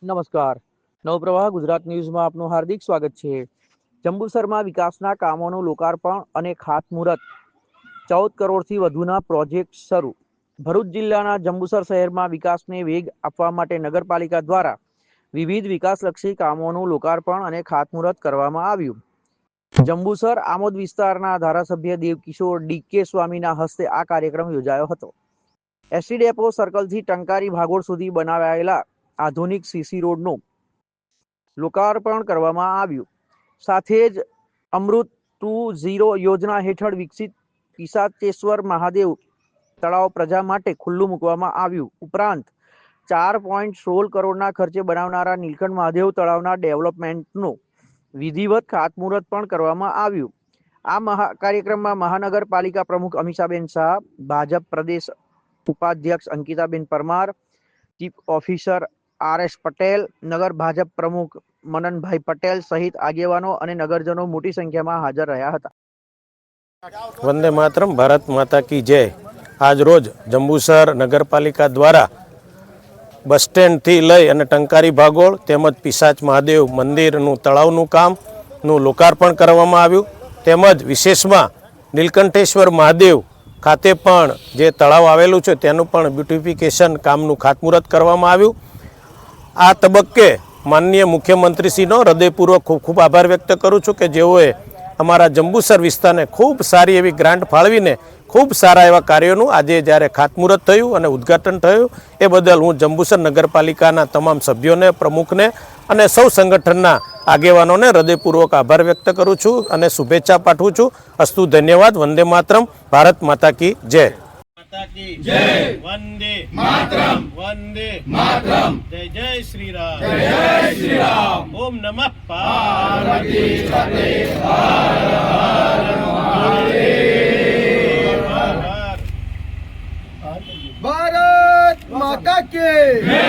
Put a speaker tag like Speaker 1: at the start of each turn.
Speaker 1: નમસ્કાર. નવપ્રવાહ ગુજરાત ન્યૂઝમાં આપનું હાર્દિક સ્વાગત છે. જંબુસરમાં વિકાસના કામોનું લોકાર્પણ અને ખાતમુહૂર્ત. 14 કરોડથી વધુના પ્રોજેક્ટ શરૂ. ભરૂચ જિલ્લાના જંબુસર શહેરમાં વિકાસને વેગ આપવા માટે નગરપાલિકા દ્વારા વિવિધ વિકાસલક્ષી કામોનું લોકાર્પણ અને ખાતમુહૂર્ત કરવામાં આવ્યું. જંબુસર આમોદ વિસ્તારના ધારાસભ્ય દેવકિશોર ડીકે સ્વામીના હસ્તે આ કાર્યક્રમ યોજાયો હતો. એસટી ડેપો સર્કલથી ટંકારી ભાગોળ સુધી બનાવાયેલા આધુનિક સીસી રોડનું લોકાર્પણ કરવામાં આવ્યું. સાથે જ અમૃત 2.0 યોજના હેઠળ વિકસિત પિશાચેશ્વર મહાદેવ તળાવ પ્રજા માટે ખુલ્લું મૂકવામાં આવ્યું. ઉપરાંત 4.16 કરોડના ખર્ચે બનાવનારા નીલકંઠ મહાદેવ તળાવના ડેવલપમેન્ટનું વિધિવત ખાતમુહૂર્ત પણ કરવામાં આવ્યું. આ કાર્યક્રમમાં મહાનગરપાલિકા પ્રમુખ અમીષાબેન શાહ, ભાજપ પ્રદેશ ઉપાધ્યક્ષ Ankitaben Parmar, chief officer RS Patel, નગર ભાજપ પ્રમુખ મનનભાઈ પટેલ સહિત આગેવાનો અને નગરજનો મોટી સંખ્યામાં હાજર રહ્યા હતા.
Speaker 2: વંદે માતરમ, ભારત માતા કી જય. આજ રોજ જંબુસર નગરપાલિકા દ્વારા બસ સ્ટેન્ડથી લઈ અને ટંકારી ભાગોળ તેમજ પિશાચ મહાદેવ મંદિરનું તળાવનું કામનું લોકાર્પણ કરવામાં આવ્યું. તેમજ વિશેષમાં નીલકંઠેશ્વર મહાદેવ ખાતે પણ જે તળાવ આવેલું છે તેનું પણ બ્યુટિફિકેશન કામનું ખાતમુહૂર્ત કરવામાં આવ્યું. આ તબક્કે માનનીય મુખ્યમંત્રીશ્રીનો હૃદયપૂર્વક ખૂબ ખૂબ આભાર વ્યક્ત કરું છું કે જેઓએ અમારા જંબુસર વિસ્તારને ખૂબ સારી એવી ગ્રાન્ટ ફાળવીને ખૂબ સારા એવા કાર્યોનું આજે જ્યારે ખાતમુહૂર્ત થયું અને ઉદ્ઘાટન થયું એ બદલ હું જંબુસર નગરપાલિકાના તમામ સભ્યોને, પ્રમુખને અને સૌ સંગઠનના આગેવાનોને હૃદયપૂર્વક આભાર વ્યક્ત કરું છું અને શુભેચ્છા પાઠવું છું. અસ્તુ, ધન્યવાદ. વંદે માતરમ, ભારત માતા કી જય. વંદે માતરમ, વંદે માતરમ, જય જય શ્રી રામ, જય જય શ્રી રામ. ઓમ નમઃ પાર્વતી પતે, હર હર મહાદેવ.
Speaker 3: ભારત માતા કી જય.